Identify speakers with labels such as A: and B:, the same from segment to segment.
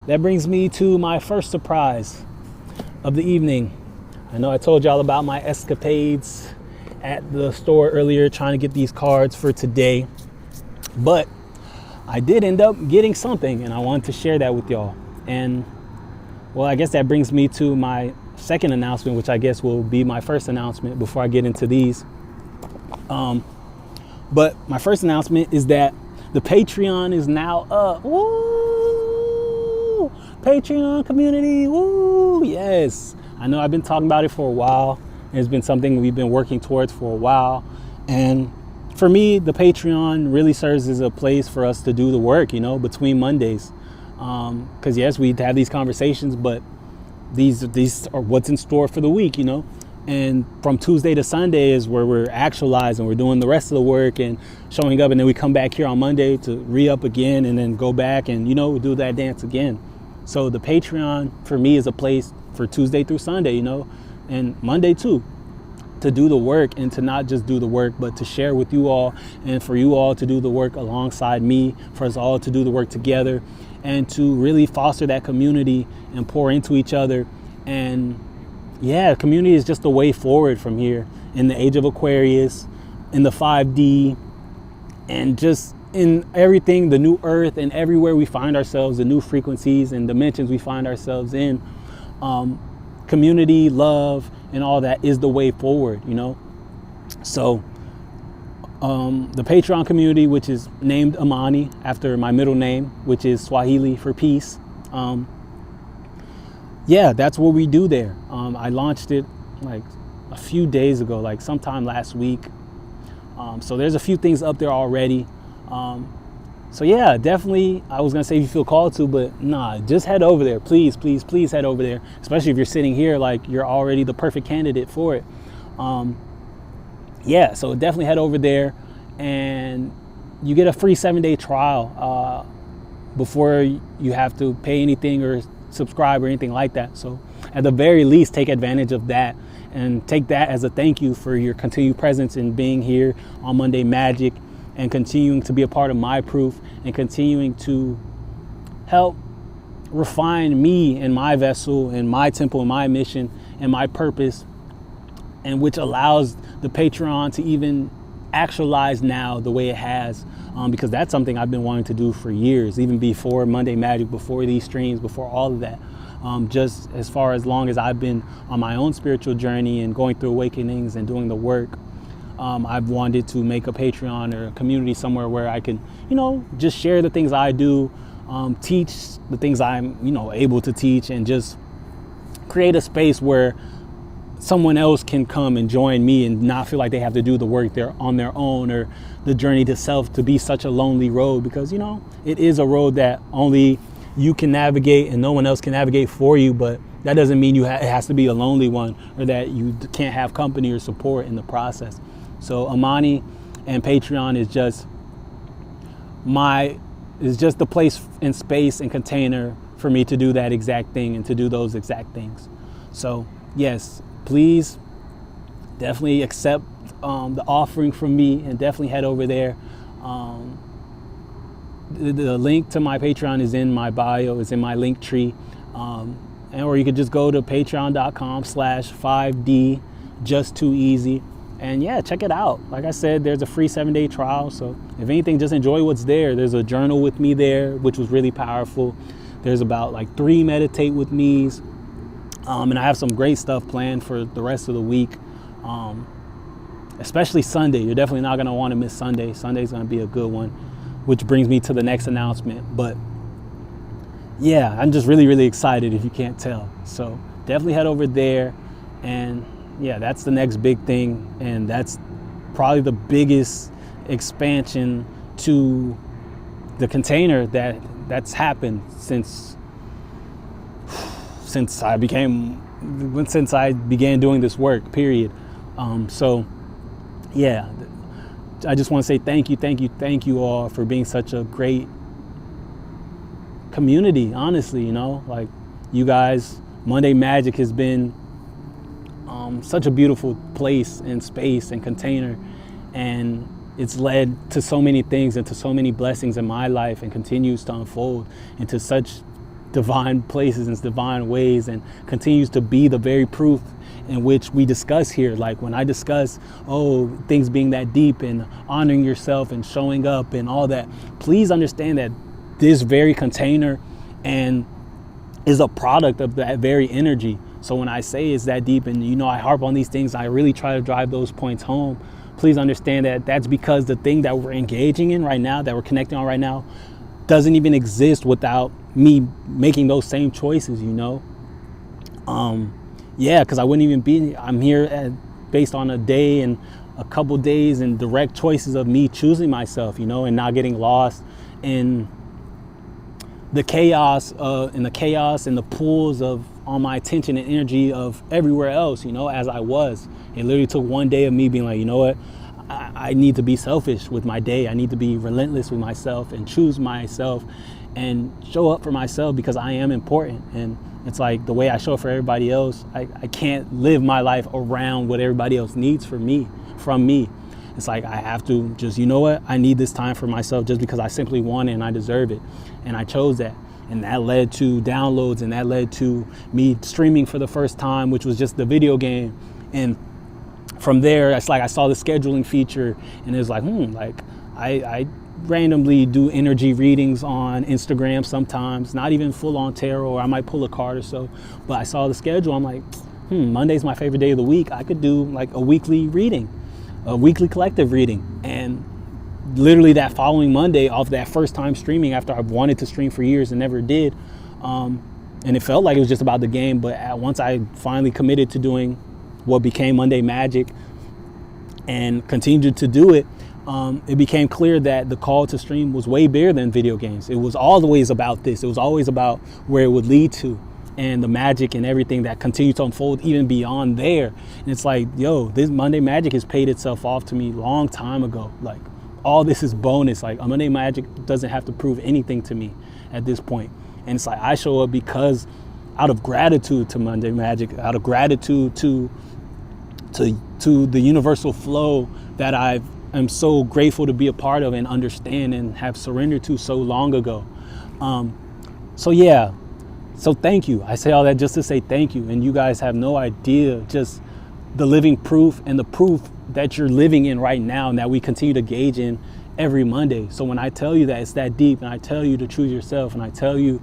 A: that brings me to my first surprise of the evening. I know I told y'all about my escapades at the store earlier trying to get these cards for today, but I did end up getting something and I wanted to share that with y'all. And well, I guess that brings me to my second announcement, which I guess will be my first announcement before I get into these. But my first announcement is that the Patreon is now up. Woo! Patreon community, woo! Yes. I know I've been talking about it for a while. It's been something we've been working towards for a while. And for me, the Patreon really serves as a place for us to do the work, between Mondays. Because yes, we have these conversations, but these are what's in store for the week, And from Tuesday to Sunday is where we're actualizing, we're doing the rest of the work and showing up, and then we come back here on Monday to re-up again and then go back and, do that dance again. So the Patreon for me is a place for Tuesday through Sunday, and Monday too, to do the work and to not just do the work, but to share with you all and for you all to do the work alongside me, for us all to do the work together and to really foster that community and pour into each other. And yeah, community is just the way forward from here in the age of Aquarius, in the 5D, and just in everything, the new earth and everywhere we find ourselves, the new frequencies and dimensions we find ourselves in. Community, love, and all that is the way forward, So the Patreon community, which is named Amani after my middle name, which is Swahili for peace. Yeah, that's what we do there. I launched it like a few days ago, like sometime last week. So there's a few things up there already. So yeah, definitely, I was gonna say if you feel called to, but nah, just head over there. Please, please, please head over there. Especially if you're sitting here, like you're already the perfect candidate for it. Yeah, so definitely head over there and you get a free 7-day trial before you have to pay anything or subscribe or anything like that. So at the very least, take advantage of that and take that as a thank you for your continued presence in being here on Monday Magic and continuing to be a part of my proof and continuing to help refine me and my vessel and my temple and my mission and my purpose, and which allows the Patreon to even actualize now the way it has, because that's something I've been wanting to do for years, even before Monday Magic, before these streams, before all of that. Just as far as long as I've been on my own spiritual journey and going through awakenings and doing the work, I've wanted to make a Patreon or a community somewhere where I can, just share the things I do, teach the things I'm, able to teach, and just create a space where someone else can come and join me and not feel like they have to do the work there on their own, or the journey to self to be such a lonely road, because it is a road that only you can navigate and no one else can navigate for you. But that doesn't mean it has to be a lonely one, or that you can't have company or support in the process. So Amani and Patreon is just the place and space and container for me to do that exact thing and to do those exact things. So yes, please definitely accept the offering from me and definitely head over there. The link to my Patreon is in my bio, is in my link tree. Or you could just go to patreon.com/5D just too easy. And yeah, check it out. Like I said, there's a free 7-day trial. So if anything, just enjoy what's there. There's a journal with me there, which was really powerful. There's about like 3 meditate with me's. And I have some great stuff planned for the rest of the week. Especially Sunday. You're definitely not going to want to miss Sunday. Sunday's going to be a good one, which brings me to the next announcement. But yeah, I'm just really, really excited if you can't tell. So definitely head over there. And yeah, that's the next big thing. And that's probably the biggest expansion to the container that's happened since I began doing this work, period. So yeah, I just want to say thank you all for being such a great community. Honestly, like you guys, Monday Magic has been such a beautiful place and space and container, and it's led to so many things and to so many blessings in my life, and continues to unfold into such divine places and divine ways, and continues to be the very proof in which we discuss here. Like when I discuss, things being that deep and honoring yourself and showing up and all that, please understand that this very container and is a product of that very energy. So when I say it's that deep, and I harp on these things, I really try to drive those points home. Please understand that that's because the thing that we're engaging in right now, that we're connecting on right now, doesn't even exist without me making those same choices, because I wouldn't even be, I'm here based on a day and a couple days and direct choices of me choosing myself, and not getting lost in the chaos and the pools of all my attention and energy of everywhere else, as I was. It literally took one day of me being like, you know what, I need to be selfish with my day. I need to be relentless with myself and choose myself and show up for myself, because I am important. And it's like the way I show up for everybody else, I can't live my life around what everybody else needs from me. It's like I have to just, I need this time for myself just because I simply want it and I deserve it. And I chose that. And that led to downloads, and that led to me streaming for the first time, which was just the video game. And from there, it's like I saw the scheduling feature, and it was like, I randomly do energy readings on Instagram sometimes, not even full on tarot, or I might pull a card or so. But I saw the schedule, I'm like, Monday's my favorite day of the week. I could do like a weekly reading, a weekly collective reading. And literally that following Monday, off that first time streaming after I've wanted to stream for years and never did, and it felt like it was just about the game, but once I finally committed to doing what became Monday Magic and continued to do it, it became clear that the call to stream was way bigger than video games. It was always about this. It was always about where it would lead to, and the magic and everything that continued to unfold even beyond there. And it's like, this Monday Magic has paid itself off to me long time ago. Like, all this is bonus. Like, Monday Magic doesn't have to prove anything to me at this point. And it's like I show up because out of gratitude to Monday Magic, out of gratitude to the universal flow that I'm so grateful to be a part of and understand and have surrendered to so long ago. So thank you. I say all that just to say thank you. And you guys have no idea just the living proof and the proof that you're living in right now, and that we continue to gauge in every Monday. So when I tell you that it's that deep, and I tell you to choose yourself, and I tell you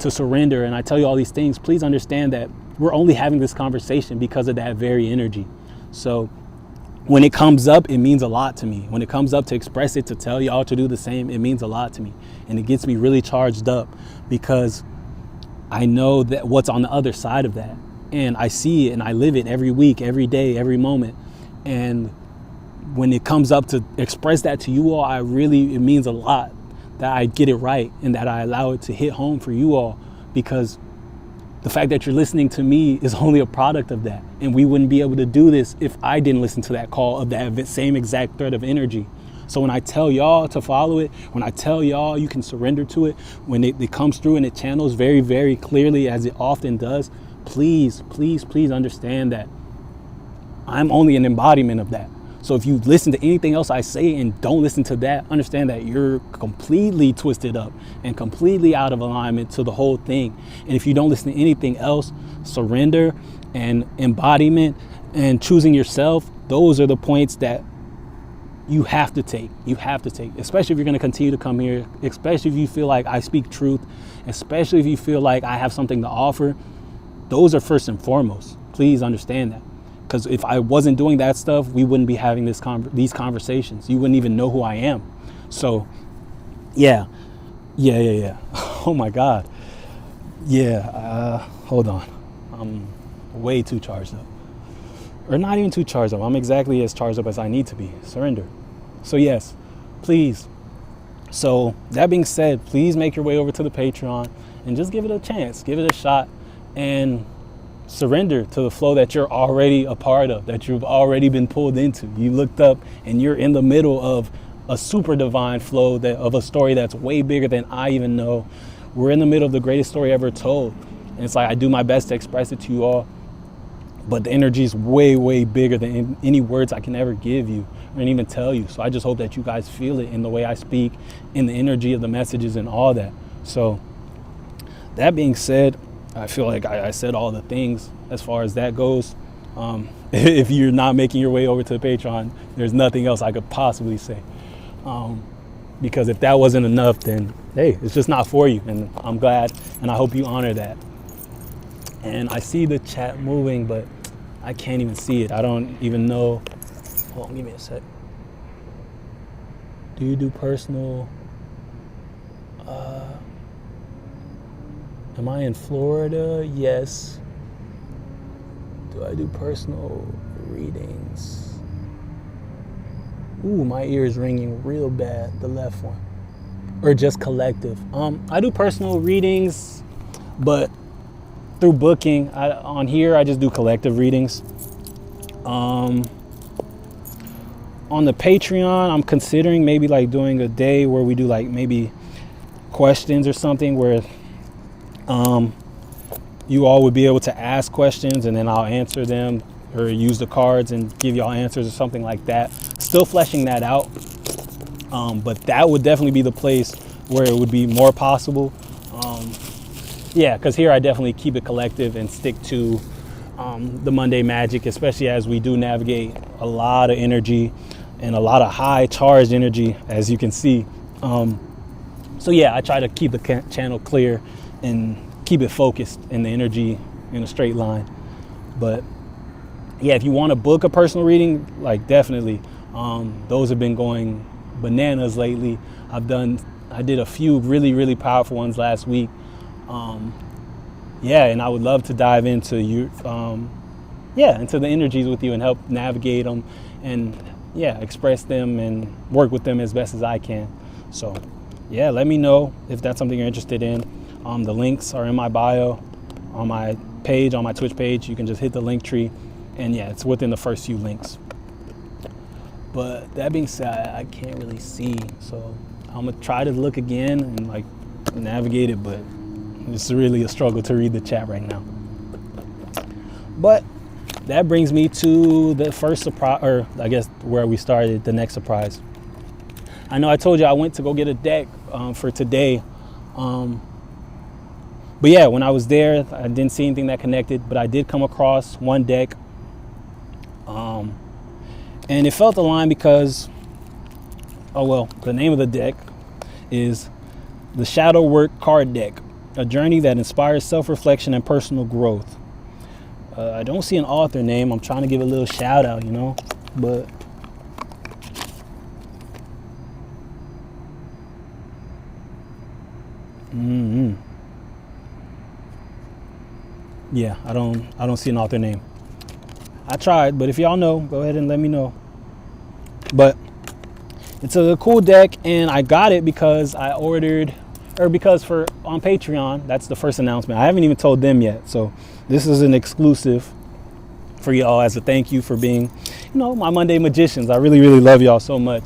A: to surrender, and I tell you all these things, please understand that we're only having this conversation because of that very energy. So when it comes up, it means a lot to me. When it comes up to express it, to tell y'all to do the same, it means a lot to me. And it gets me really charged up, because I know that what's on the other side of that. And I see it and I live it every week, every day, every moment. And when it comes up to express that to you all, it means a lot that I get it right and that I allow it to hit home for you all, because the fact that you're listening to me is only a product of that. And we wouldn't be able to do this if I didn't listen to that call of that same exact thread of energy. So when I tell y'all to follow it, when I tell y'all you can surrender to it, when it comes through and it channels very, very clearly, as it often does, please, please, please understand that I'm only an embodiment of that. So if you listen to anything else I say and don't listen to that, understand that you're completely twisted up and completely out of alignment to the whole thing. And if you don't listen to anything else, surrender and embodiment and choosing yourself, those are the points that you have to take. You have to take, especially if you're going to continue to come here, especially if you feel like I speak truth, especially if you feel like I have something to offer. Those are first and foremost. Please understand that. Because if I wasn't doing that stuff, we wouldn't be having these conversations. You wouldn't even know who I am. So, yeah. Oh my God. Yeah, hold on. I'm way too charged up. Or not even too charged up. I'm exactly as charged up as I need to be. Surrender. So yes, please. So that being said, please make your way over to the Patreon and just give it a chance. Give it a shot and surrender to the flow that you're already a part of, that you've already been pulled into. You looked up and you're in the middle of a super divine flow of a story that's way bigger than I even know. We're in the middle of the greatest story ever told. And it's like I do my best to express it to you all, but the energy is way, way bigger than any words I can ever give you or even tell you. So I just hope that you guys feel it in the way I speak, in the energy of the messages and all that. So that being said, I feel like I said all the things as far as that goes. If you're not making your way over to the Patreon, there's nothing else I could possibly say. Because if that wasn't enough, then hey, it's just not for you. And I'm glad, and I hope you honor that. And I see the chat moving, but I can't even see it. I don't even know. Hold on, give me a sec. Do you do personal? Am I in Florida? Yes. Do I do personal readings? Ooh, my ear is ringing real bad, the left one. Or just collective. I do personal readings, but through booking. On here, I just do collective readings. On the Patreon, I'm considering maybe like doing a day where we do like maybe questions or something where you all would be able to ask questions and then I'll answer them, or use the cards and give y'all answers or something like that. Still fleshing that out. But that would definitely be the place where it would be more possible. Yeah, because here I definitely keep it collective and stick to the Monday magic, especially as we do navigate a lot of energy and a lot of high charged energy, as you can see. So yeah, I try to keep the channel clear and keep it focused in the energy in a straight line. But yeah, if you want to book a personal reading, like definitely, those have been going bananas lately. I did a few really powerful ones last week. Yeah, and I would love to dive into into the energies with you and help navigate them and express them and work with them as best as I can. So yeah, let me know if that's something you're interested in. The links are in my bio on my page, on my Twitch page. You can just hit the link tree, and yeah, it's within the first few links. But that being said, I can't really see, so I'm gonna try to look again and like navigate it, but it's really a struggle to read the chat right now. But that brings me to the first surprise, or I guess where we started, the next surprise. I know I told you I went to go get a deck for today. But yeah, when I was there, I didn't see anything that connected, but I did come across one deck. And it felt aligned because, the name of the deck is the Shadow Work Card Deck, a journey that inspires self-reflection and personal growth. I don't see an author name. I'm trying to give a little shout out, but yeah, I don't see an author name. I tried, but if y'all know, go ahead and let me know. But it's a cool deck, and I got it because on Patreon, that's the first announcement. I haven't even told them yet, so this is an exclusive for y'all as a thank you for being, my Monday magicians. I really love y'all so much.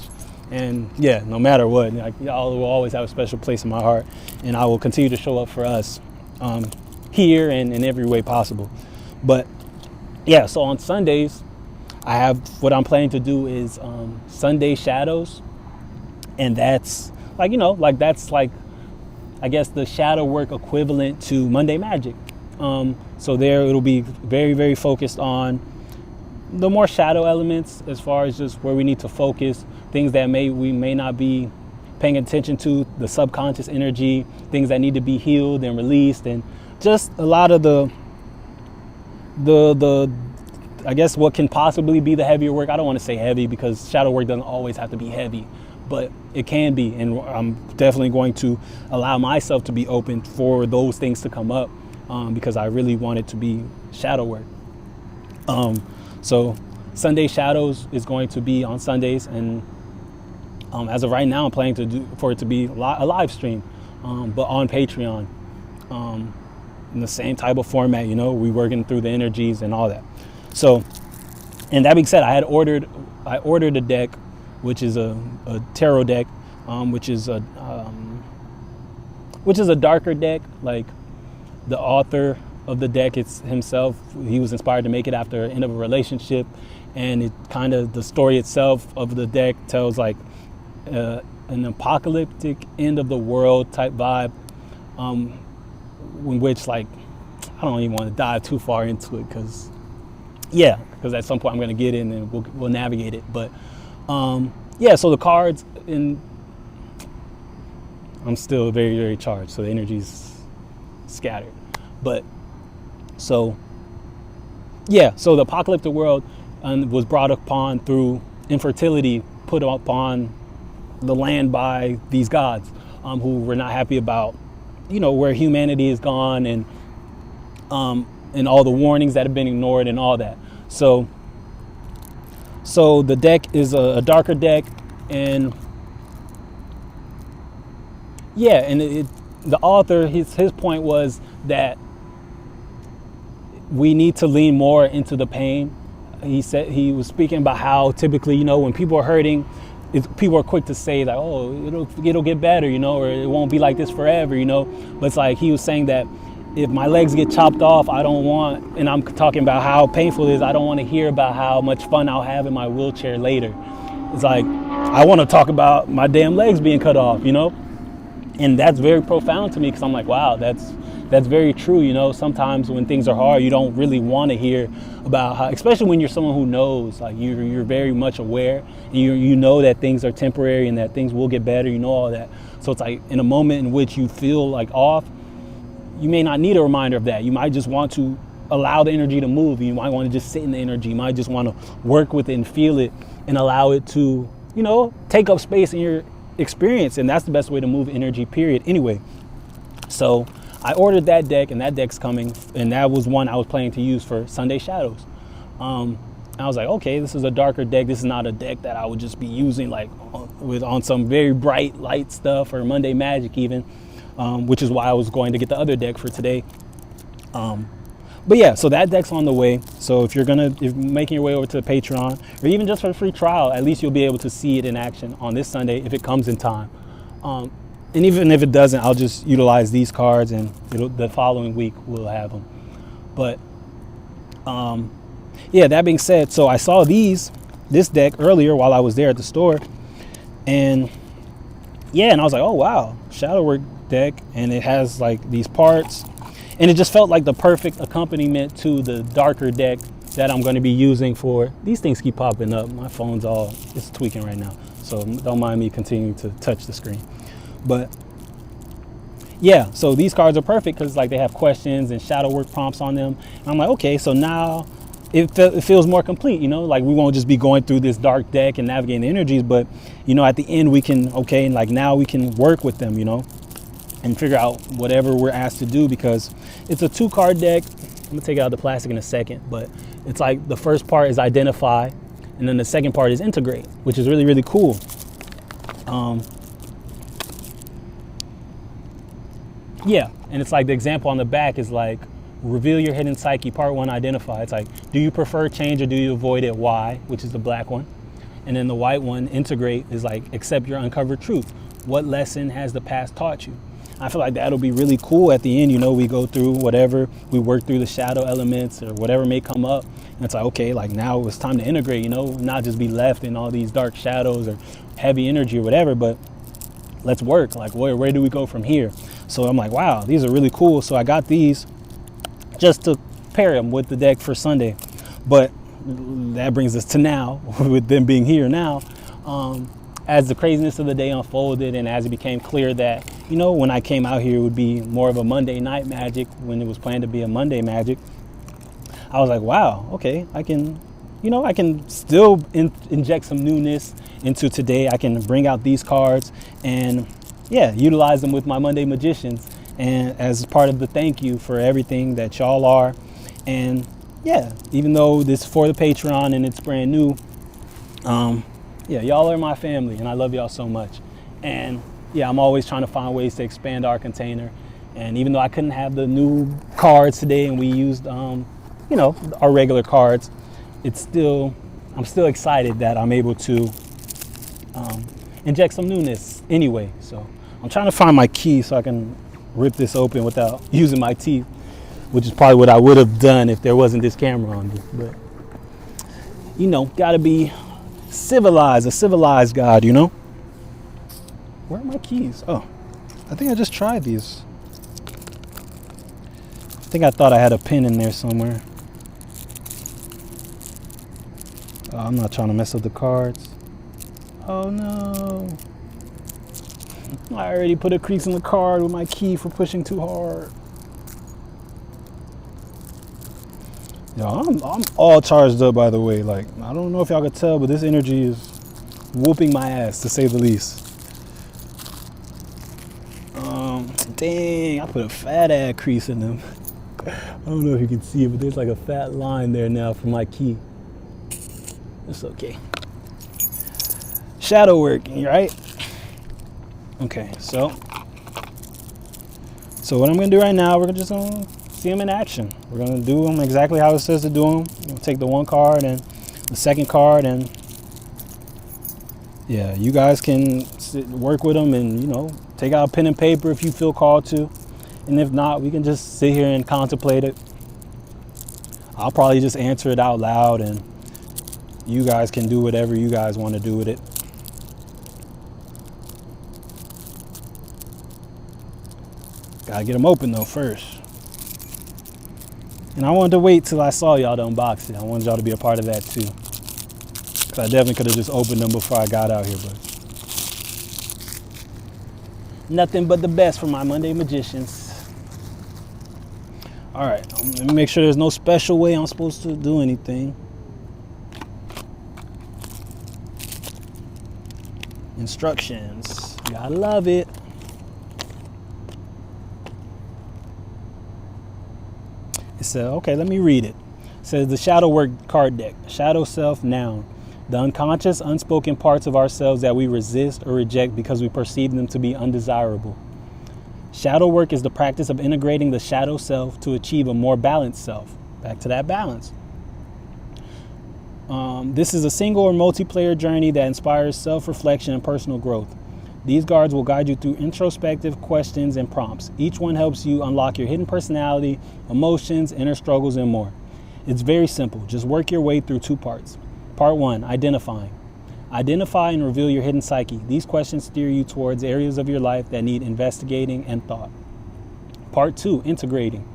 A: And yeah, no matter what, y'all will always have a special place in my heart, and I will continue to show up for us here and in every way possible. But yeah, so on Sundays, what I'm planning to do is Sunday Shadows, and that's I guess the shadow work equivalent to Monday Magic. So there it'll be very focused on the more shadow elements, as far as just where we need to focus, things that we may not be paying attention to, the subconscious energy, things that need to be healed and released, and just a lot of the I guess what can possibly be the heavier work. I don't want to say heavy because shadow work doesn't always have to be heavy, but it can be, and I'm definitely going to allow myself to be open for those things to come up, because I really want it to be shadow work. So Sunday Shadows is going to be on Sundays, and as of right now, I'm planning for it to be a live stream, but on Patreon, in the same type of format. We working through the energies and all that. So, and that being said, I ordered a deck, which is a tarot deck, which is a darker deck. Like the author of the deck, it's himself. He was inspired to make it after the end of a relationship, and the story itself of the deck tells like an apocalyptic end of the world type vibe. in which, like, I don't even want to dive too far into it because at some point I'm going to get in and we'll navigate it. But yeah, so the cards, and I'm still very, very charged, so the energy's scattered. But so yeah, so the apocalyptic world was brought upon through infertility put upon the land by these gods, who were not happy about, where humanity is gone, and all the warnings that have been ignored and all that. So the deck is a darker deck, and yeah, and the author, his point was that we need to lean more into the pain. He said, he was speaking about how typically, when people are hurting, people are quick to say like, oh, it'll get better, or it won't be like this forever, But it's like he was saying that if my legs get chopped off, I don't want, and I'm talking about how painful it is, I don't want to hear about how much fun I'll have in my wheelchair later. It's like, I want to talk about my damn legs being cut off, And that's very profound to me, because I'm like, wow, that's very true. Sometimes when things are hard, you don't really want to hear about how, especially when you're someone who knows, like you're very much aware, and you know that things are temporary and that things will get better, all that. So it's like in a moment in which you feel like off, you may not need a reminder of that. You might just want to allow the energy to move. You might want to just sit in the energy. You might just want to work with it and feel it and allow it to, take up space in your experience. And that's the best way to move energy, period. Anyway, so I ordered that deck, and that deck's coming, and that was one I was planning to use for Sunday Shadows. I was like, okay, this is a darker deck. This is not a deck that I would just be using like on some very bright light stuff or Monday Magic even, which is why I was going to get the other deck for today. But yeah, so that deck's on the way. So if you're making your way over to the Patreon, or even just for a free trial, at least you'll be able to see it in action on this Sunday if it comes in time. And even if it doesn't, I'll just utilize these cards, and the following week we'll have them. But yeah, that being said, so I saw this deck earlier while I was there at the store, and yeah, and I was like, oh wow, Shadow Work deck, and it has like these parts, and it just felt like the perfect accompaniment to the darker deck that I'm going to be using for, these things keep popping up. My phone's it's tweaking right now, so don't mind me continuing to touch the screen. But yeah, so these cards are perfect because like they have questions and shadow work prompts on them. And I'm like, okay, so now it feels more complete, like we won't just be going through this dark deck and navigating the energies, but at the end we can, and like now we can work with them, and figure out whatever we're asked to do, because it's a 2-card deck. I'm gonna take out the plastic in a second, but it's like the first part is identify, and then the second part is integrate, which is really, really cool. Yeah, and it's like the example on the back is like, reveal your hidden psyche, part 1, identify. It's like, do you prefer change or do you avoid it? Why? Which is the black one. And then the white one, integrate, is like, accept your uncovered truth. What lesson has the past taught you? I feel like that'll be really cool at the end. We go through whatever, we work through the shadow elements or whatever may come up. And it's like, okay, like now it's time to integrate, not just be left in all these dark shadows or heavy energy or whatever, but let's work. Like, where do we go from here? So I'm like, wow, these are really cool. So I got these just to pair them with the deck for Sunday. But that brings us to now, with them being here now. As the craziness of the day unfolded, and as it became clear that, when I came out here, it would be more of a Monday night magic when it was planned to be a Monday magic. I was like, wow, okay, I can still inject some newness into today. I can bring out these cards and yeah, utilize them with my Monday Magicians, and as part of the thank you for everything that y'all are. And yeah, even though this is for the Patreon and it's brand new, yeah, y'all are my family and I love y'all so much. And yeah, I'm always trying to find ways to expand our container. And even though I couldn't have the new cards today and we used our regular cards, I'm still excited that I'm able to inject some newness anyway. So I'm trying to find my key so I can rip this open without using my teeth, which is probably what I would have done if there wasn't this camera on me. But gotta be civilized, a civilized God, Where are my keys? Oh, I think I just tried these. think I thought I had a pin in there somewhere. Oh, I'm not trying to mess up the cards. Oh no. I already put a crease in the card with my key for pushing too hard. Yo, I'm all charged up, by the way. Like, I don't know if y'all could tell, but this energy is whooping my ass, to say the least. Dang, I put a fat ass crease in them. I don't know if you can see it, but there's like a fat line there now for my key. It's okay. Shadow work, right? Okay, so what I'm gonna do right now, we're just gonna see them in action. We're gonna do them exactly how it says to do them. We're gonna take the one card and the second card, and yeah, you guys can work with them and, you know, take out a pen and paper if you feel called to. And if not, we can just sit here and contemplate it. I'll probably just answer it out loud, and you guys can do whatever you guys want to do with it. Gotta get them open though first. And I wanted to wait till I saw y'all to unbox it. I wanted y'all to be a part of that too. Cause I definitely could have just opened them before I got out here, but nothing but the best for my Monday magicians. All right, let me make sure there's no special way I'm supposed to do anything. Instructions, gotta love it. It said, okay, let me read it. It says the shadow work card deck, shadow self, noun. The unconscious, unspoken parts of ourselves that we resist or reject because we perceive them to be undesirable. Shadow work is the practice of integrating the shadow self to achieve a more balanced self. Back to that balance. This is a single or multiplayer journey that inspires self-reflection and personal growth. These cards will guide you through introspective questions and prompts. Each one helps you unlock your hidden personality, emotions, inner struggles, and more. It's very simple. Just work your way through two parts. Part 1, identifying. Identify and reveal your hidden psyche. These questions steer you towards areas of your life that need investigating and thought. Part 2, integrating.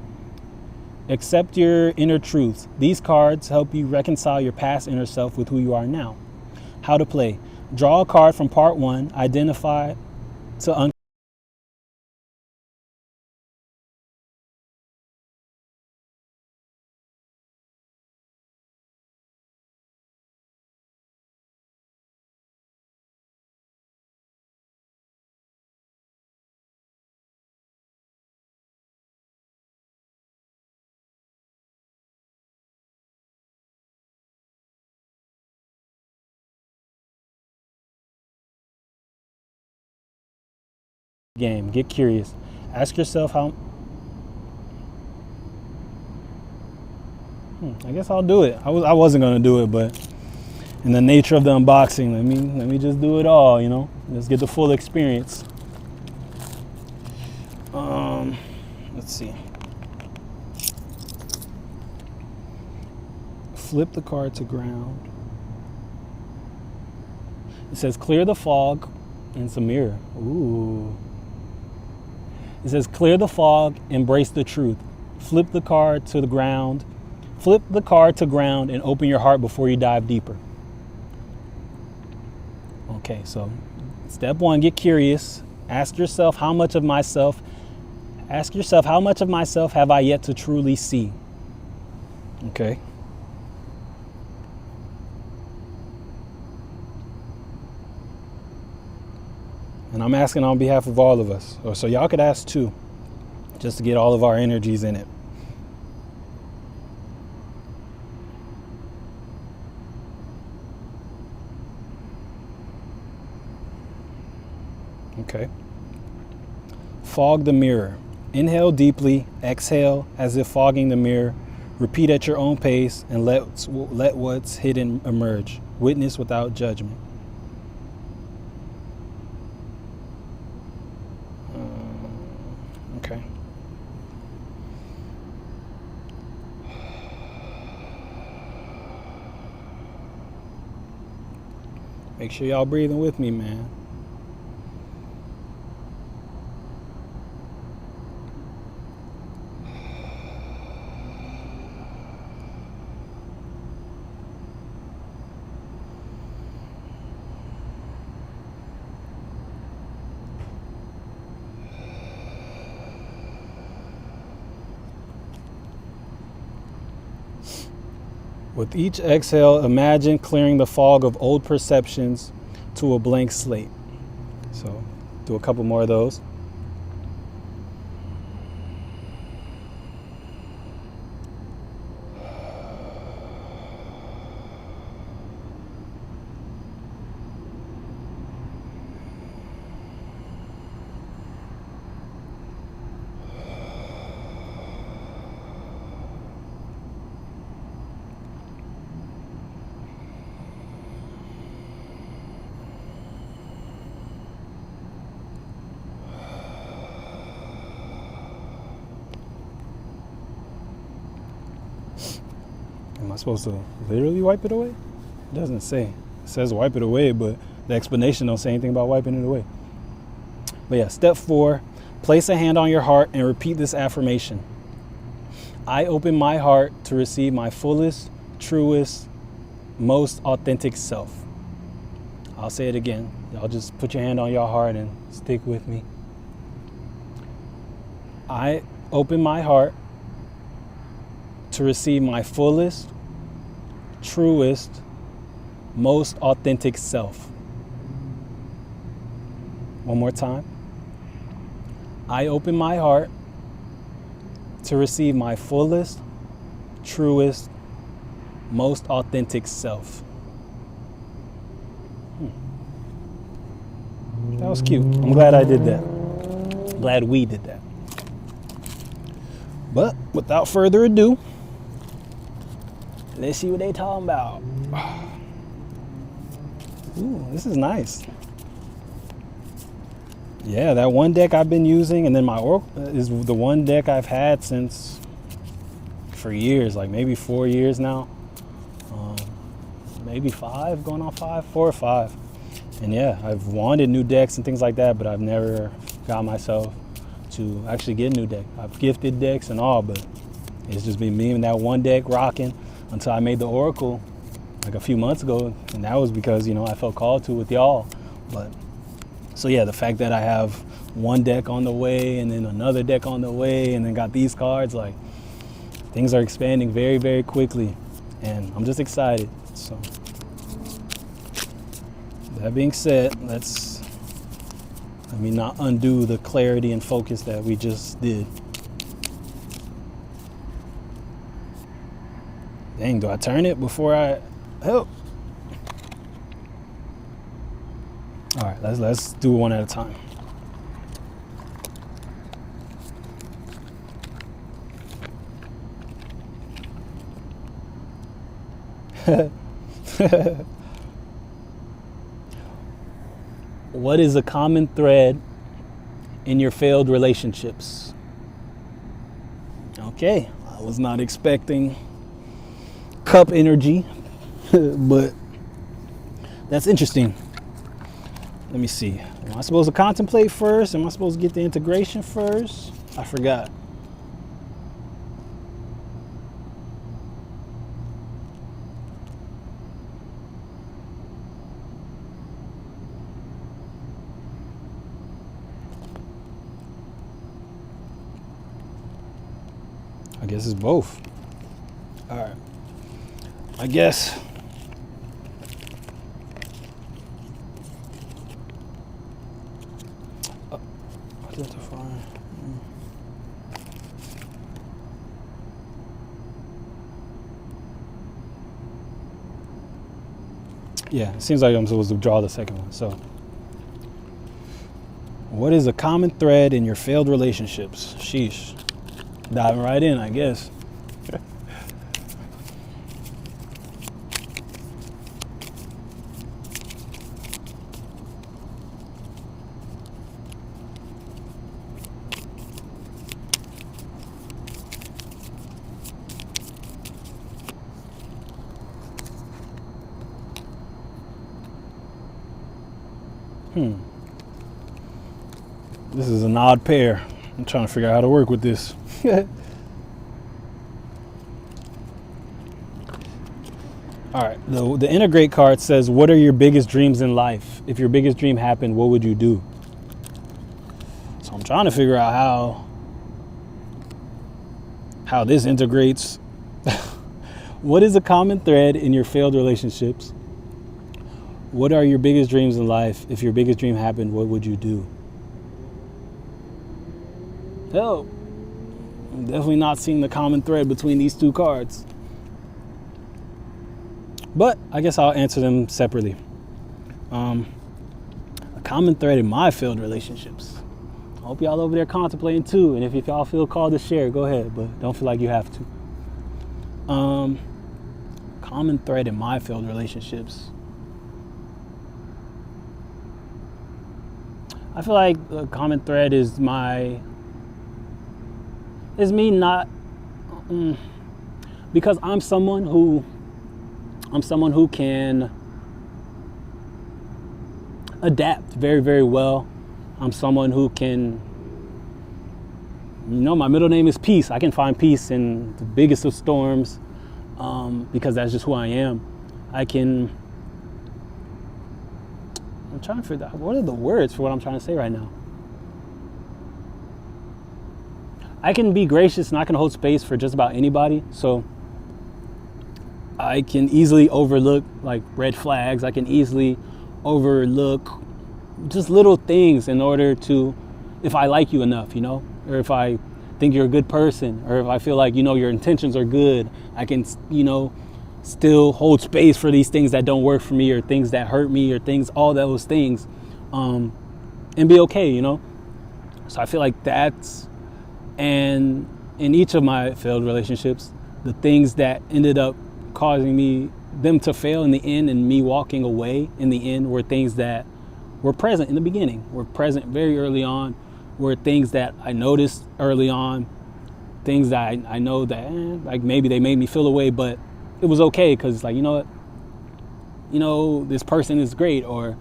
A: Accept your inner truths. These cards help you reconcile your past inner self with who you are now. How to play. Draw a card from part 1, identify to game. Get curious. Ask yourself how. I guess I'll do it. I wasn't gonna do it, but in the nature of the unboxing, let me just do it all. You know, let's get the full experience. Let's see. Flip the card to ground. It says clear the fog, and it's a mirror. Ooh. It says clear the fog, embrace the truth. Flip the card to the ground. Flip the card to ground and open your heart before you dive deeper. Okay, so step 1, get curious. Ask yourself how much of myself have I yet to truly see? Okay. And I'm asking on behalf of all of us. So y'all could ask too, just to get all of our energies in it. Okay. Fog the mirror. Inhale deeply, exhale as if fogging the mirror. Repeat at your own pace and let what's hidden emerge. Witness without judgment. Okay. Make sure y'all breathing with me, man. With each exhale, imagine clearing the fog of old perceptions to a blank slate. So do a couple more of those. Am I supposed to literally wipe it away? It doesn't say. It says wipe it away, but the explanation don't say anything about wiping it away. But yeah, step 4, place a hand on your heart and repeat this affirmation. I open my heart to receive my fullest, truest, most authentic self. I'll say it again. Y'all just put your hand on your heart and stick with me. I open my heart to receive my fullest, truest, most authentic self. One more time. I open my heart to receive my fullest, truest, most authentic self. That was cute. I'm glad I did that. Glad we did that. But without further ado, let's see what they talking about. Ooh, this is nice. Yeah, that one deck I've been using, and then my Oracle is the one deck I've had since for years, like maybe 4 years now. Maybe 5, going on 5, 4 or 5. And yeah, I've wanted new decks and things like that, but I've never got myself to actually get a new deck. I've gifted decks and all, but it's just been me and that one deck rocking until I made the Oracle like a few months ago, and that was because, you know, I felt called to with y'all. But so yeah, the fact that I have one deck on the way and then another deck on the way and then got these cards, like things are expanding very, very quickly, and I'm just excited. So that being said, let me not undo the clarity and focus that we just did. Dang, do I turn it before I help? All right, let's do one at a time. What is a common thread in your failed relationships? Okay, I was not expecting cup energy, but that's interesting. Let me see. Am I supposed to contemplate first? Am I supposed to get the integration first? I forgot. I guess it's both. All right. I guess identify. Yeah, it seems like I'm supposed to draw the second one. So, what is a common thread in your failed relationships? Sheesh. Diving right in, I guess. This is an odd pair. I'm trying to figure out how to work with this. All right, the integrate card says, what are your biggest dreams in life? If your biggest dream happened, what would you do? So I'm trying to figure out how this integrates What is a common thread in your failed relationships? What are your biggest dreams in life? If your biggest dream happened, what would you do? Hell, I'm definitely not seeing the common thread between these two cards. But I guess I'll answer them separately. A common thread in my failed relationships. I hope y'all over there contemplating too. And if y'all feel called to share, go ahead, but don't feel like you have to. Common thread in my failed relationships. I feel like the common thread is me not, because I'm someone who can adapt very, very well. I'm someone who can, my middle name is Peace. I can find peace in the biggest of storms, because that's just who I am. I'm trying to figure out, what are the words for what I'm trying to say right now? I can be gracious and I can hold space for just about anybody. So I can easily overlook like red flags. I can easily overlook just little things in order to, if I like you enough, or if I think you're a good person, or if I feel like, your intentions are good, I can, still hold space for these things that don't work for me, or things that hurt me, or all those things, and be okay, So I feel like and in each of my failed relationships, the things that ended up causing them to fail in the end and me walking away in the end were things that were present in the beginning, were present very early on, were things that I noticed early on, things that I know that like maybe they made me feel away, but it was okay because it's like, this person is great, or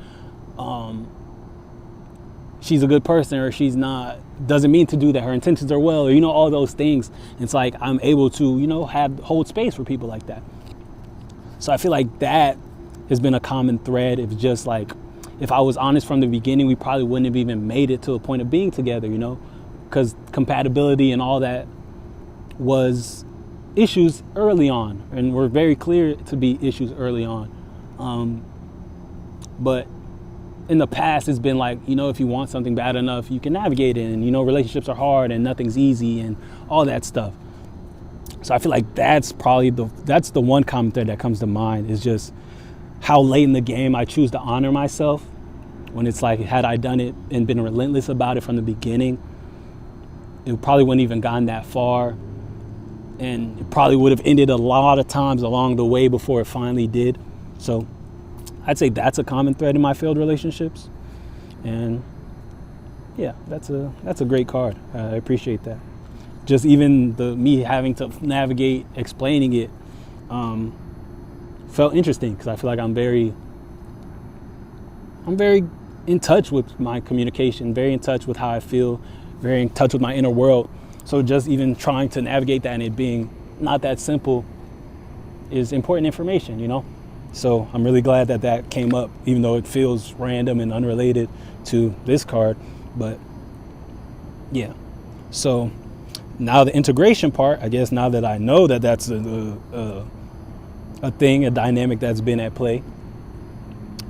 A: she's a good person, or she's not, doesn't mean to do that, her intentions are well, or all those things. It's like I'm able to hold space for people like that. So I feel like that has been a common thread. It's just like, if I was honest from the beginning, we probably wouldn't have even made it to a point of being together, because compatibility and all that was issues early on, and were very clear to be issues early on. But in the past, it's been like, if you want something bad enough, you can navigate it, and relationships are hard and nothing's easy and all that stuff. So I feel like that's probably the one common thread that comes to mind, is just how late in the game I choose to honor myself, when it's like, had I done it and been relentless about it from the beginning, it probably wouldn't even gotten that far. And it probably would have ended a lot of times along the way before it finally did. So I'd say that's a common thread in my failed relationships. And yeah, that's a great card. I appreciate that. Just even me having to navigate explaining it felt interesting, because I feel like I'm very in touch with my communication, very in touch with how I feel, very in touch with my inner world. So just even trying to navigate that and it being not that simple is important information, So I'm really glad that came up, even though it feels random and unrelated to this card. But yeah, so now the integration part, I guess now that I know that that's a thing, a dynamic that's been at play.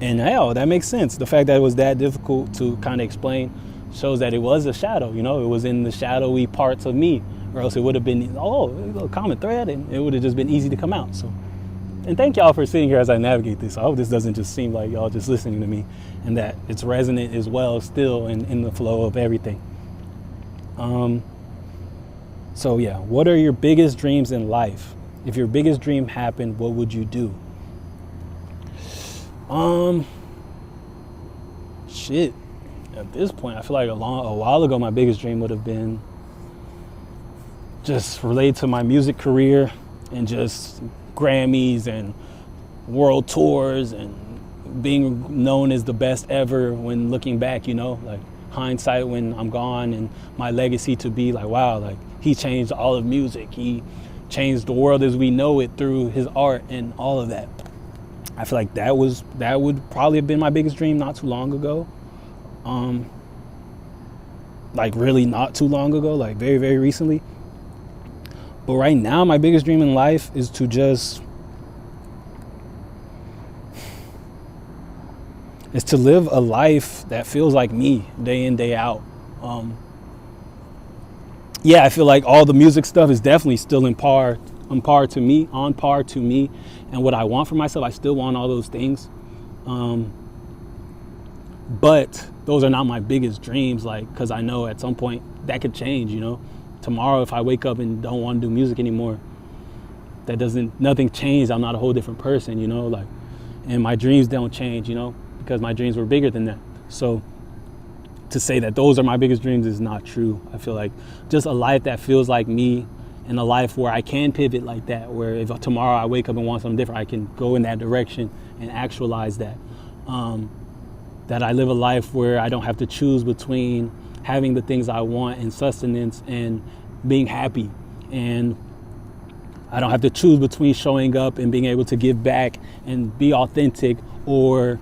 A: And hell, that makes sense. The fact that it was that difficult to kind of explain shows that it was a shadow, it was in the shadowy parts of me, or else it would have been, a common thread, and it would have just been easy to come out. So, and thank y'all for sitting here as I navigate this. I hope this doesn't just seem like y'all just listening to me, and that it's resonant as well still in the flow of everything. So yeah, what are your biggest dreams in life? If your biggest dream happened, what would you do? Shit. At this point, I feel like a while ago, my biggest dream would have been just related to my music career and just Grammys and world tours and being known as the best ever when looking back, like hindsight when I'm gone, and my legacy to be like, wow, like he changed all of music. He changed the world as we know it through his art and all of that. I feel like that would probably have been my biggest dream not too long ago. Like really not too long ago, like very, very recently. But right now, my biggest dream in life is to live a life that feels like me day in, day out. I feel like all the music stuff is definitely still on par to me, and what I want for myself. I still want all those things. But those are not my biggest dreams, like, because I know at some point that could change, Tomorrow, if I wake up and don't want to do music anymore, nothing changed. I'm not a whole different person, and my dreams don't change, because my dreams were bigger than that. So to say that those are my biggest dreams is not true. I feel like just a life that feels like me, and a life where I can pivot like that, where if tomorrow I wake up and want something different, I can go in that direction and actualize that. That I live a life where I don't have to choose between having the things I want and sustenance and being happy. And I don't have to choose between showing up and being able to give back and be authentic, or,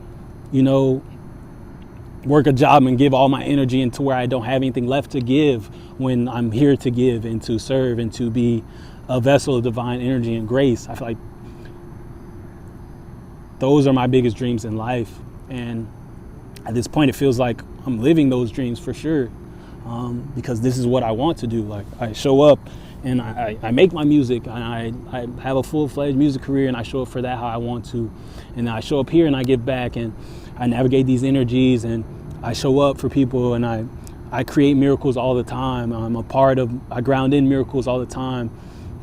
A: work a job and give all my energy into where I don't have anything left to give, when I'm here to give and to serve and to be a vessel of divine energy and grace. I feel like those are my biggest dreams in life. And at this point, it feels like I'm living those dreams for sure, because this is what I want to do. Like, I show up and I make my music, and I have a full-fledged music career, and I show up for that how I want to. And I show up here and I give back, and I navigate these energies, and I show up for people, and I create miracles all the time. I ground in miracles all the time.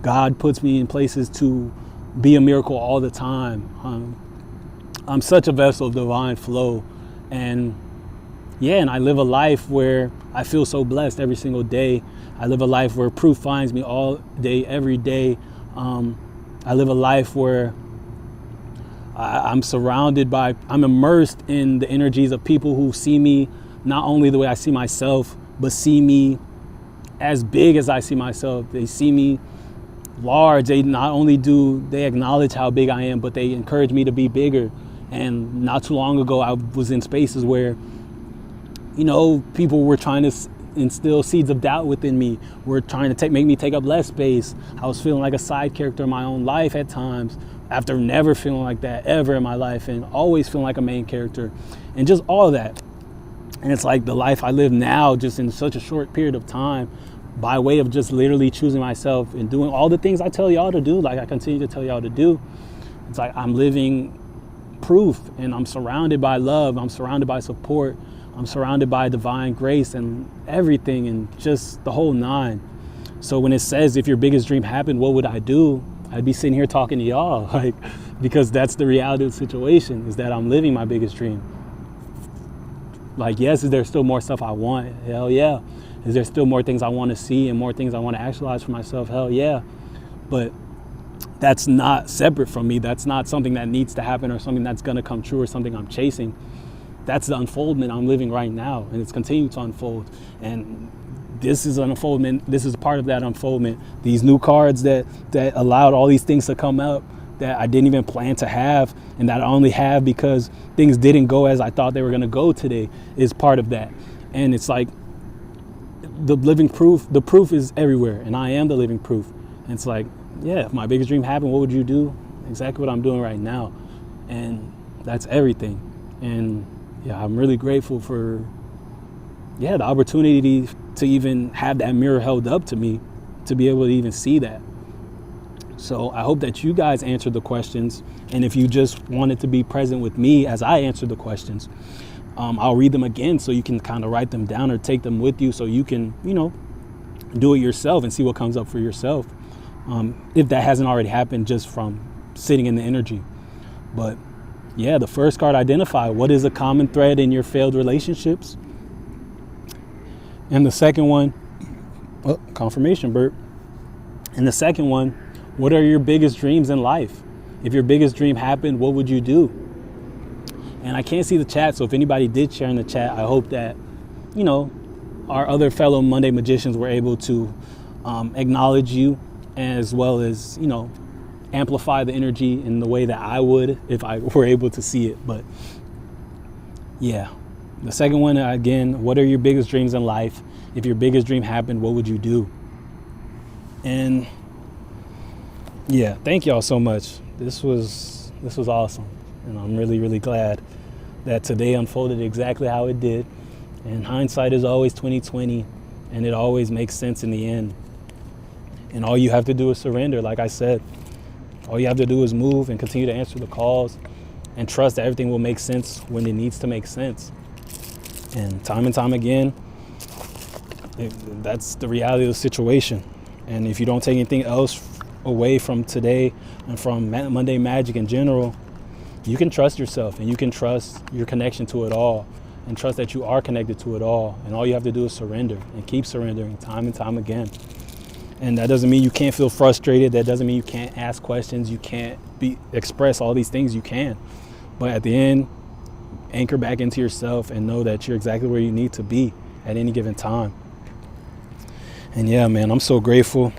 A: God puts me in places to be a miracle all the time. I'm such a vessel of divine flow. And I live a life where I feel so blessed every single day. I live a life where proof finds me all day, every day. I live a life where I'm immersed in the energies of people who see me not only the way I see myself, but see me as big as I see myself. They see me large. They not only they acknowledge how big I am, but they encourage me to be bigger. And not too long ago, I was in spaces where, people were trying to instill seeds of doubt within me, were trying to make me take up less space. I was feeling like a side character in my own life at times, after never feeling like that ever in my life, and always feeling like a main character, and just all of that. And it's like the life I live now, just in such a short period of time, by way of just literally choosing myself and doing all the things I tell y'all to do, like I continue to tell y'all to do. It's like I'm living proof, and I'm surrounded by love, I'm surrounded by support, I'm surrounded by divine grace and everything, and just the whole nine. So when it says, if your biggest dream happened, what would I do? I'd be sitting here talking to y'all, like, because that's the reality of the situation, is that I'm living my biggest dream. Like, yes, is there still more stuff I want? Hell yeah. Is there still more things I want to see and more things I want to actualize for myself? Hell yeah. But that's not separate from me. That's not something that needs to happen or something that's going to come true or something I'm chasing. That's the unfoldment I'm living right now, and it's continuing to unfold. And this is an unfoldment. This is part of that unfoldment. These new cards that allowed all these things to come up that I didn't even plan to have, and that I only have because things didn't go as I thought they were going to go today, is part of that. And it's like the living proof. The proof is everywhere, and I am the living proof. And it's like, yeah, if my biggest dream happened, what would you do? Exactly what I'm doing right now. And that's everything. And yeah, I'm really grateful for, the opportunity to even have that mirror held up to me, to be able to even see that. So I hope that you guys answered the questions. And if you just wanted to be present with me as I answered the questions, I'll read them again so you can kind of write them down or take them with you so you can, do it yourself and see what comes up for yourself. If that hasn't already happened just from sitting in the energy. But yeah, the first card, identify what is a common thread in your failed relationships. And the second one, confirmation burp. And the second one, what are your biggest dreams in life? If your biggest dream happened, what would you do? And I can't see the chat, so if anybody did share in the chat, I hope that, our other fellow Monday magicians were able to acknowledge you, as well as, amplify the energy in the way that I would if I were able to see it. But yeah, the second one, again, what are your biggest dreams in life? If your biggest dream happened, what would you do? And Yeah, thank y'all so much. This was awesome, and I'm really really glad that today unfolded exactly how it did. And hindsight is always 2020, and it always makes sense in the end. And all you have to do is surrender. Like I said, all you have to do is move and continue to answer the calls, and trust that everything will make sense when it needs to make sense. And time again, that's the reality of the situation. And if you don't take anything else away from today and from Monday Magic in general, you can trust yourself, and you can trust your connection to it all, and trust that you are connected to it all. And all you have to do is surrender, and keep surrendering time and time again. And that doesn't mean you can't feel frustrated. That doesn't mean you can't ask questions. You can't express all these things. You can. But at the end, anchor back into yourself and know that you're exactly where you need to be at any given time. And yeah, man, I'm so grateful.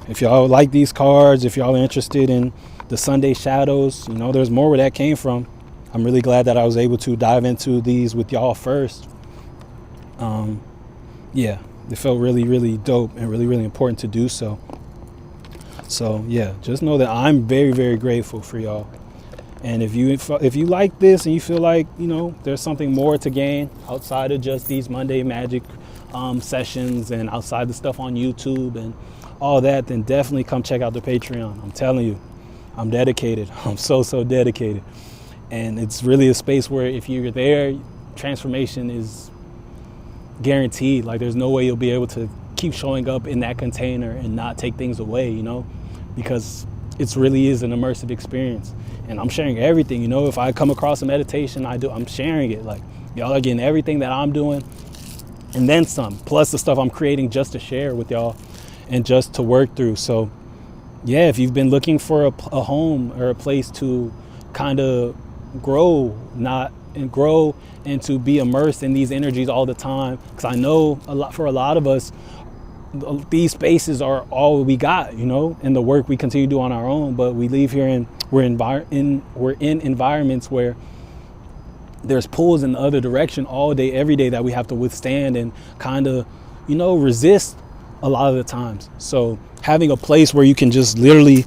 A: If y'all like these cards, if y'all are interested in the Sunday shadows, there's more where that came from. I'm really glad that I was able to dive into these with y'all first. Yeah, it felt really, really dope and really, really important to do so. So yeah, just know that I'm very, very grateful for y'all. And if you like this and you feel like, there's something more to gain outside of just these Monday Magic sessions and outside the stuff on YouTube and all that, then definitely come check out the Patreon. I'm telling you, I'm dedicated. I'm so dedicated. And it's really a space where if you're there, transformation is guaranteed. Like there's no way you'll be able to keep showing up in that container and not take things away, because it really is an immersive experience. And I'm sharing everything, if I come across a meditation, I'm sharing it. Like y'all are getting everything that I'm doing and then some, plus the stuff I'm creating just to share with y'all and just to work through. So yeah, if you've been looking for a home or a place to kind of grow and to be immersed in these energies all the time, because I know for a lot of us, these spaces are all we got, and the work we continue to do on our own. But we leave here and we're in environments where there's pulls in the other direction all day, every day that we have to withstand and kind of, resist a lot of the times. So having a place where you can just literally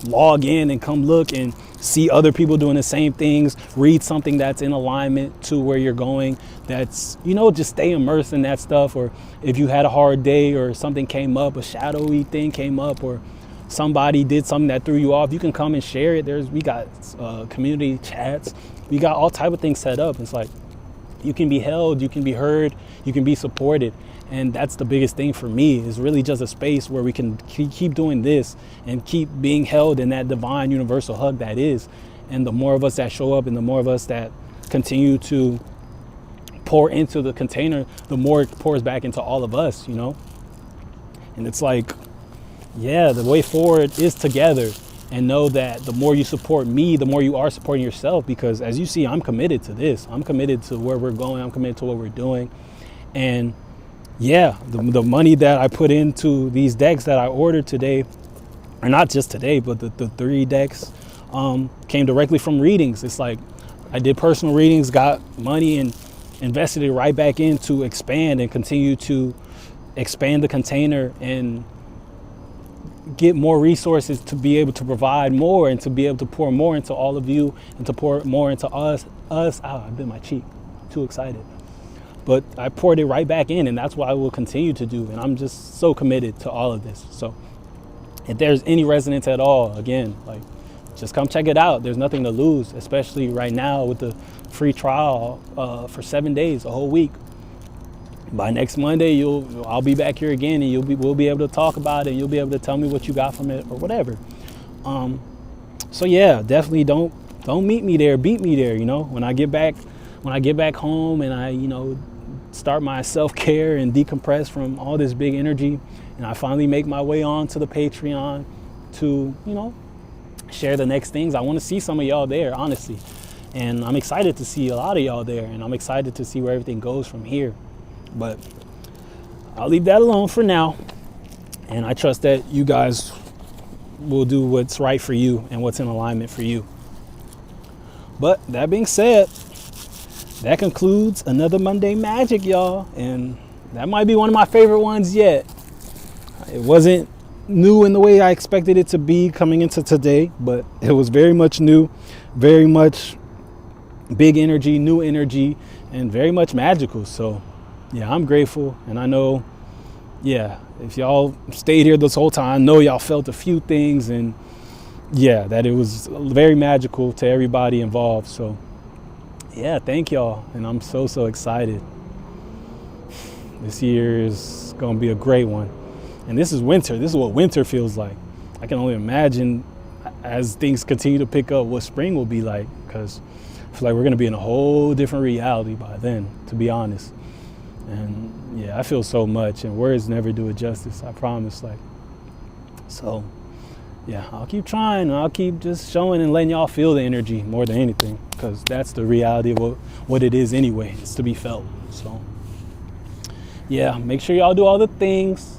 A: log in and come look and see other people doing the same things, read something that's in alignment to where you're going, that's, just stay immersed in that stuff. Or if you had a hard day or something came up, a shadowy thing came up, or somebody did something that threw you off, you can come and share it. We got community chats, we got all type of things set up. It's like you can be held, you can be heard, you can be supported. And that's the biggest thing for me, is really just a space where we can keep doing this and keep being held in that divine universal hug that is. And the more of us that show up and the more of us that continue to pour into the container, the more it pours back into all of us, And it's like, yeah, the way forward is together. And know that the more you support me, the more you are supporting yourself. Because as you see, I'm committed to this. I'm committed to where we're going. I'm committed to what we're doing. And yeah, the money that I put into these decks that I ordered today, or not just today, but the 3 decks came directly from readings. It's like I did personal readings, got money and invested it right back in to expand and continue to expand the container and get more resources to be able to provide more and to be able to pour more into all of you and to pour more into us. I bit my cheek, too excited. But I poured it right back in, and that's what I will continue to do. And I'm just so committed to all of this. So if there's any resonance at all, again, just come check it out. There's nothing to lose, especially right now with the free trial for 7 days, a whole week. By next Monday, I'll be back here again, and we'll be able to talk about it. You'll be able to tell me what you got from it or whatever. So yeah, definitely don't meet me there, beat me there. When I get back home and I start my self-care and decompress from all this big energy, and I finally make my way on to the Patreon to share the next things. I want to see some of y'all there, honestly, and I'm excited to see a lot of y'all there, and I'm excited to see where everything goes from here. But I'll leave that alone for now, and I trust that you guys will do what's right for you and what's in alignment for you. But that being said, that concludes another Monday Magic, y'all. And that might be one of my favorite ones yet. It wasn't new in the way I expected it to be coming into today, but it was very much new, very much big energy, new energy, and very much magical. So yeah, I'm grateful. And I know, yeah, if y'all stayed here this whole time, I know y'all felt a few things, and yeah, that it was very magical to everybody involved. So yeah, thank y'all. And I'm so excited. This year is going to be a great one. And this is winter. This is what winter feels like. I can only imagine as things continue to pick up what spring will be like, because I feel like we're going to be in a whole different reality by then, to be honest. And yeah, I feel so much, and words never do it justice, I promise. Like, so yeah, I'll keep trying, and I'll keep just showing and letting y'all feel the energy more than anything, because that's the reality of what it is anyway. It's to be felt. So yeah, make sure y'all do all the things,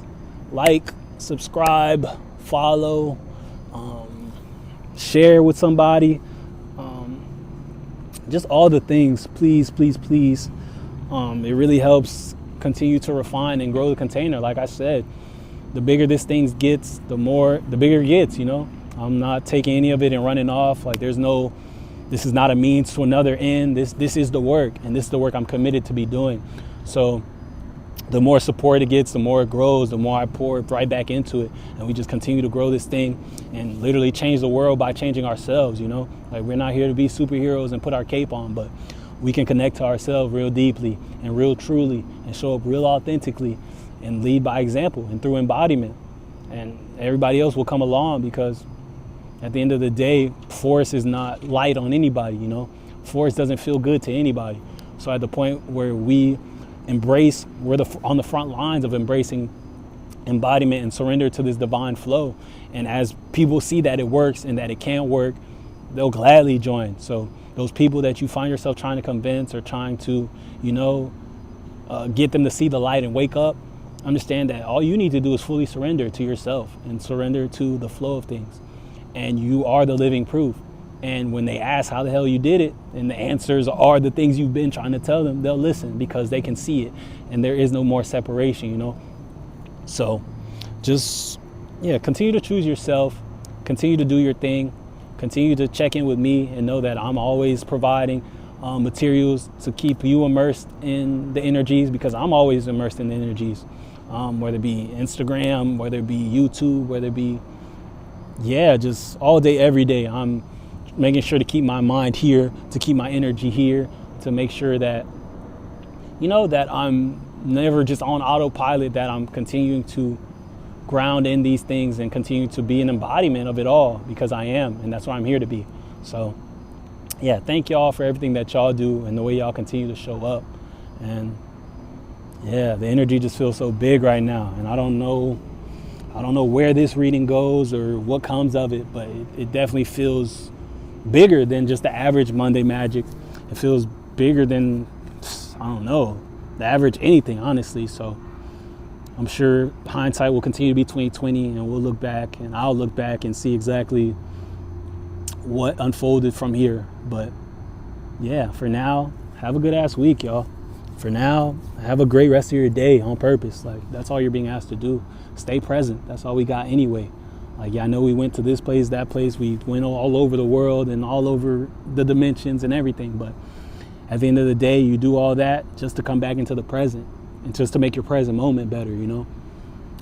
A: like, subscribe, follow, share with somebody, just all the things, please. It really helps continue to refine and grow the container. Like I said, the bigger this thing gets, the bigger it gets, you know. I'm not taking any of it and running off. Like, this is not a means to another end. This is the work, and this is the work I'm committed to be doing. So the more support it gets, the more it grows, the more I pour right back into it. And we just continue to grow this thing and literally change the world by changing ourselves, you know. Like, we're not here to be superheroes and put our cape on, but we can connect to ourselves real deeply and real truly and show up real authentically and lead by example and through embodiment. And everybody else will come along, because at the end of the day, force is not light on anybody, you know. Force doesn't feel good to anybody. So at the point where we're on the front lines of embracing embodiment and surrender to this divine flow. And as people see that it works and that it can work, they'll gladly join. So those people that you find yourself trying to convince or trying to, get them to see the light and wake up, understand that all you need to do is fully surrender to yourself and surrender to the flow of things. And you are the living proof. And when they ask how the hell you did it, and the answers are the things you've been trying to tell them, they'll listen, because they can see it. And there is no more separation, you know. So just, continue to choose yourself, continue to do your thing, continue to check in with me, and know that I'm always providing materials to keep you immersed in the energies, because I'm always immersed in the energies, whether it be Instagram, whether it be YouTube, whether it be, just all day, every day. I'm making sure to keep my mind here, to keep my energy here, to make sure that, that I'm never just on autopilot, that I'm continuing to ground in these things and continue to be an embodiment of it all, because I am, and that's what I'm here to be. So thank y'all for everything that y'all do and the way y'all continue to show up. And the energy just feels so big right now, and I don't know where this reading goes or what comes of it, but it definitely feels bigger than just the average Monday magic. It feels bigger than, the average anything, honestly. So I'm sure hindsight will continue to be 2020, and we'll look back, and I'll look back and see exactly what unfolded from here. But for now, have a good ass week, y'all. For now, have a great rest of your day on purpose. Like, that's all you're being asked to do. Stay present. That's all we got anyway. Like, I know we went to this place, that place. We went all over the world and all over the dimensions and everything. But at the end of the day, you do all that just to come back into the present and just to make your present moment better, you know?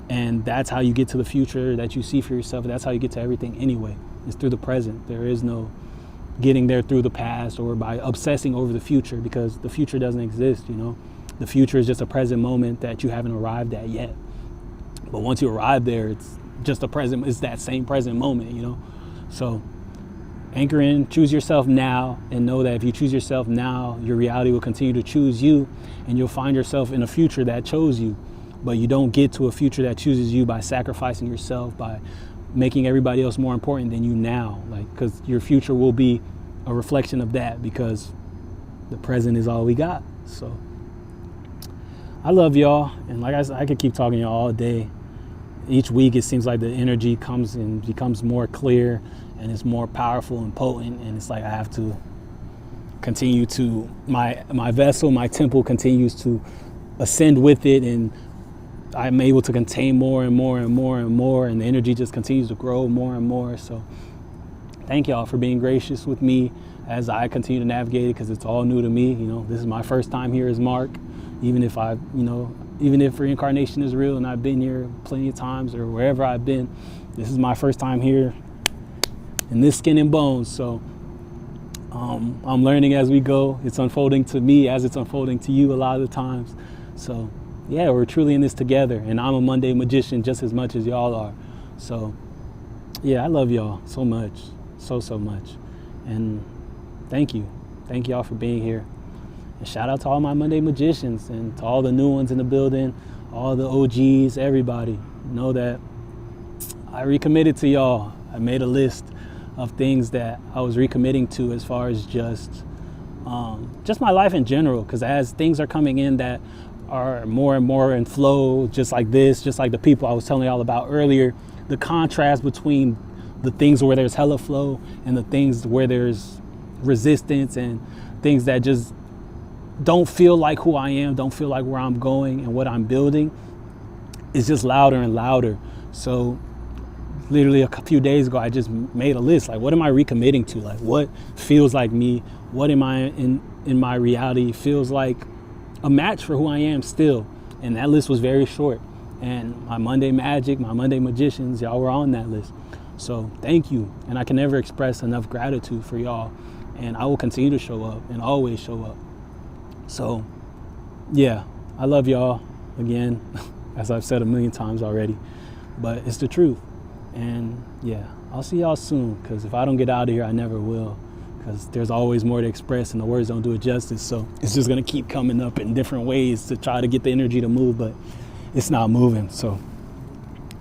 A: And that's how you get to the future that you see for yourself. That's how you get to everything anyway. It's through the present. There is no getting there through the past or by obsessing over the future, because the future doesn't exist, you know? The future is just a present moment that you haven't arrived at yet. But once you arrive there, it's just it's that same present moment, you know? So anchor in, choose yourself now, and know that if you choose yourself now, your reality will continue to choose you, and you'll find yourself in a future that chose you. But you don't get to a future that chooses you by sacrificing yourself, by making everybody else more important than you now. Like, because your future will be a reflection of that, because the present is all we got. So I love y'all, and like I could keep talking to y'all all day. Each week it seems like the energy comes and becomes more clear, and it's more powerful and potent, and it's like I have to continue to, my vessel, my temple continues to ascend with it and I'm able to contain more and more and more and more, and the energy just continues to grow more and more. So thank y'all for being gracious with me as I continue to navigate it, because it's all new to me. This is my first time here as Mark, even if reincarnation is real and I've been here plenty of times, or wherever I've been, this is my first time here in this skin and bones. So I'm learning as we go. It's unfolding to me as it's unfolding to you a lot of the times. So yeah, we're truly in this together, and I'm a Monday magician just as much as y'all are. So yeah, I love y'all so much, so much. And thank y'all for being here. And shout out to all my Monday magicians and to all the new ones in the building, all the OGs, everybody. Know that I recommitted to y'all. I made a list of things that I was recommitting to as far as just my life in general, because as things are coming in that are more and more in flow, just like the people I was telling y'all about earlier, the contrast between the things where there's hella flow and the things where there's resistance and things that just don't feel like who I am, don't feel like where I'm going and what I'm building, is just louder and louder. So literally a few days ago, I just made a list. Like, what am I recommitting to? Like, what feels like me? What am I in my reality feels like a match for who I am still? And that list was very short. And my Monday magic, my Monday magicians, y'all were on that list. So thank you. And I can never express enough gratitude for y'all. And I will continue to show up and always show up. So yeah, I love y'all again, as I've said a million times already, but it's the truth. And yeah, I'll see y'all soon, because if I don't get out of here, I never will, because there's always more to express and the words don't do it justice. So it's just going to keep coming up in different ways to try to get the energy to move, but it's not moving. So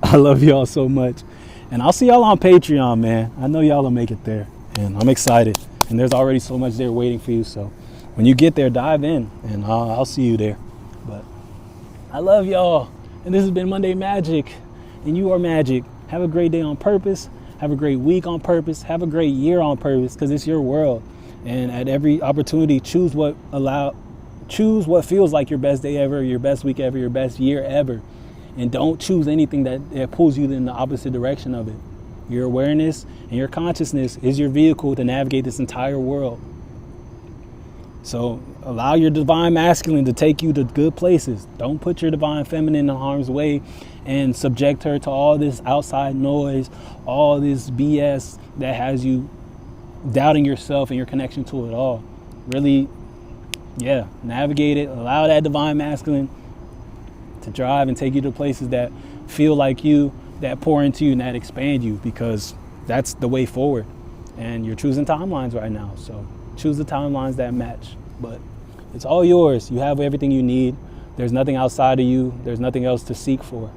A: I love y'all so much. And I'll see y'all on Patreon, man. I know y'all will make it there, and I'm excited. And there's already so much there waiting for you. So when you get there, dive in, and I'll see you there. But I love y'all. And this has been Monday Magic, and you are magic. Have a great day on purpose. Have a great week on purpose. Have a great year on purpose, because it's your world. And at every opportunity, choose what feels like your best day ever, your best week ever, your best year ever. And don't choose anything that pulls you in the opposite direction of it. Your awareness and your consciousness is your vehicle to navigate this entire world. So allow your divine masculine to take you to good places. Don't put your divine feminine in harm's way and subject her to all this outside noise, all this BS that has you doubting yourself and your connection to it all. Really, yeah, navigate it. Allow that divine masculine to drive and take you to places that feel like you, that pour into you, and that expand you, because that's the way forward. And you're choosing timelines right now, so choose the timelines that match. But it's all yours. You have everything you need. There's nothing outside of you. There's nothing else to seek for.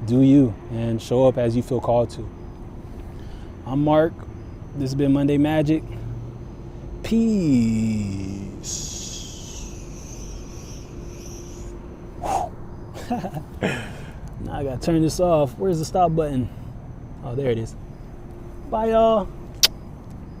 A: Do you, and show up as you feel called to. I'm Mark. This has been Monday Magic. Peace. Now I gotta turn this off. Where's the stop button? Oh, there it is. Bye, y'all.